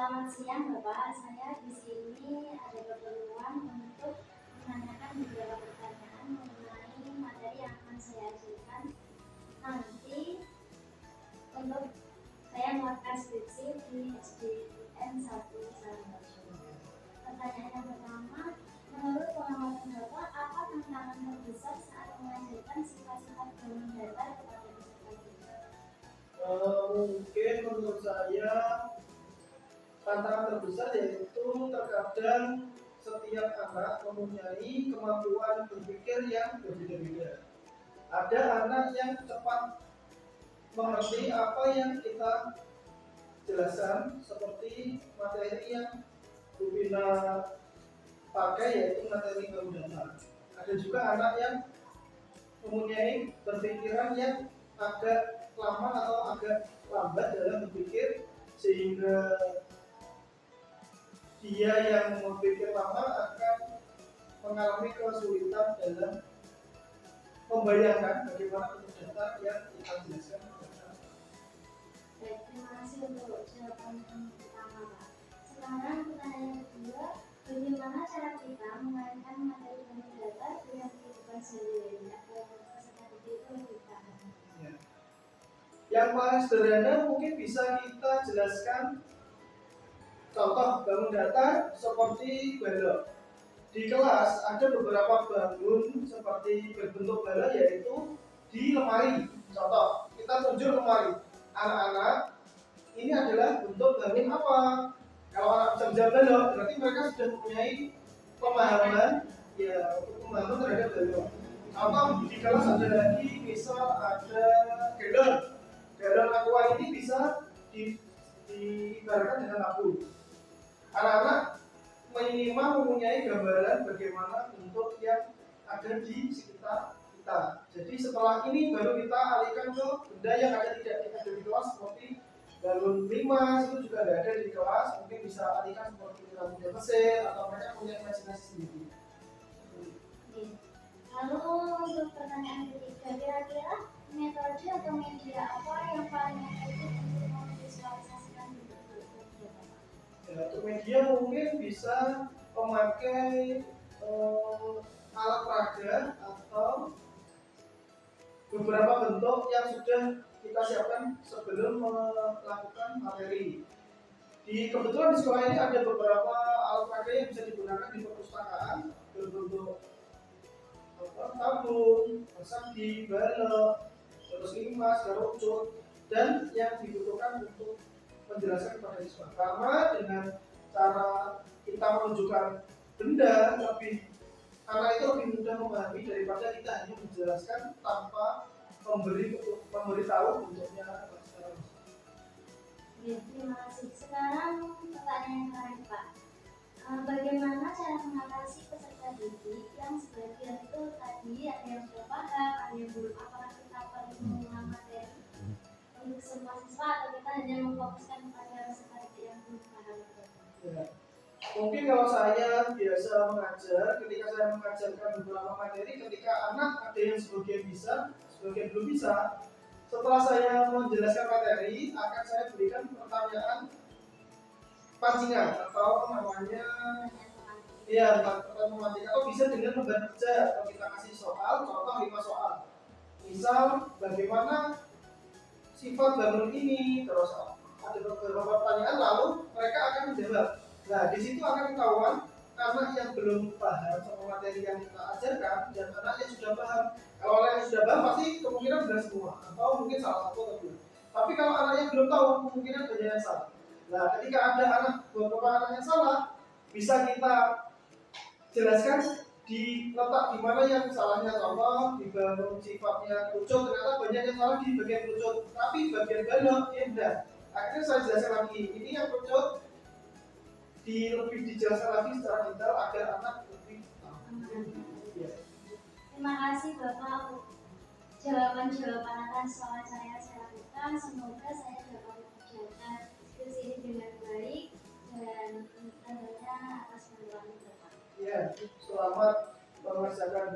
Selamat siang Bapak, saya di sini ada keperluan untuk menanyakan beberapa pertanyaan mengenai materi yang akan saya ajukan nanti untuk saya melakukan skripsi di SDN 1 Sarangbajo. Pertanyaan yang pertama, menurut pengamatan Bapak, apa tantangan terbesar saat mengajarkan sifat-sifat bangun datar kepada peserta didik? Mungkin menurut saya tantangan terbesar yaitu terkadang setiap anak mempunyai kemampuan berpikir yang berbeda-beda. Ada anak yang cepat mengerti apa yang kita jelaskan, seperti materi yang Bu Pina pakai, yaitu materi bangun datar. Ada juga anak yang mempunyai berpikiran yang agak lama atau agak lambat dalam berpikir, sehingga dia yang berpikir lama akan mengalami kesulitan dalam membayangkan bagaimana bentuk datar yang kita jelaskan. Baik, terima kasih untuk jawaban yang pertama, Pak. Sekarang pertanyaan yang kedua, bagaimana cara kita mengaitkan materi bangun datar dengan kehidupan sehari-hari agar peserta didik itu lebih paham? Ya. Yang paling sederhana mungkin bisa kita jelaskan contoh bangun datar seperti balok. Di kelas ada beberapa bangun seperti berbentuk balok, yaitu di lemari. Contoh, kita tunjuk lemari. Anak-anak, ini adalah bentuk bangun apa? Kalau anak bisa menjawab balok, berarti mereka sudah mempunyai pemahaman ya untuk pemahaman terhadap balok. Atau di kelas ada lagi, misal ada galon. Galon aqua ini bisa diibaratkan dengan lampu. Anak-anak minimal mempunyai gambaran bagaimana bentuk yang ada di sekitar kita. Jadi setelah ini baru kita alihkan ke benda yang tidak ada di kelas, seperti galon limas itu juga tidak ada di kelas, mungkin bisa alihkan seperti rambut mesin, atau mereka punya imajinasi sendiri. Lalu untuk pertanyaan ketiga, kira-kira metode atau media apa yang paling efektif untuk memvisualisasikan bentuk Bapak? Ya, untuk media mungkin bisa memakai alat peraga atau beberapa bentuk yang sudah kita siapkan sebelum melakukan materi. Kebetulan di sekolah ini ada beberapa alat peraga yang bisa digunakan di perpustakaan, berbentuk tabung, persegi, balok, terus limas, garucut, dan yang dibutuhkan untuk menjelaskan kepada siswa. Karena dengan cara kita menunjukkan benda, anak itu lebih mudah memahami daripada kita hanya menjelaskan tanpa memberitahu bentuknya. Terima kasih. Sekarang pertanyaan yang terakhir, Pak. Bagaimana cara mengatasi peserta didik yang sebagian itu tadi ada yang sudah paham, ada yang belum? Apakah kita perlu mengulang materi untuk semua siswa atau kita hanya memfokuskan kepada peserta didik yang belum paham? Ya. Mungkin kalau saya biasa mengajar, ketika saya mengajarkan beberapa materi, ketika anak ada yang sebagian bisa, sebagian belum bisa, setelah saya menjelaskan materi, akan saya berikan pertanyaan pancingan atau namanya pertanyaan memancing, atau bisa dengan lembar kerja. Kalau kita kasih soal, contoh 5 soal, misal bagaimana sifat bangun ini, terus ada beberapa pertanyaan, lalu mereka akan menjawab. Nah, di situ akan ketahuan anak yang belum paham sama materi yang kita ajarkan dan anak yang sudah paham. Kalau anak yang sudah paham pasti kemungkinan benar semua, atau mungkin salah satu atau dua. Tapi kalau anak yang belum tahu, kemungkinan banyak yang salah. Nah, ketika ada beberapa anak yang salah, bisa kita jelaskan letak di mana yang salahnya. Contoh, di bagian sifatnya kerucut, ternyata banyak yang salah di bagian kerucut, tapi bagian balok dia benar. Akhirnya saya jelaskan lagi, ini yang kerucut lebih dijelaskan lagi secara detail agar anak lebih paham. Ya. Terima kasih Bapak untuk jawaban-jawaban atas wawancara yang saya lakukan. Semoga saya dapat mengerjakan diskusi ini dengan baik dan tentunya atas bantuan Bapak. Ya, selamat mengerjakan.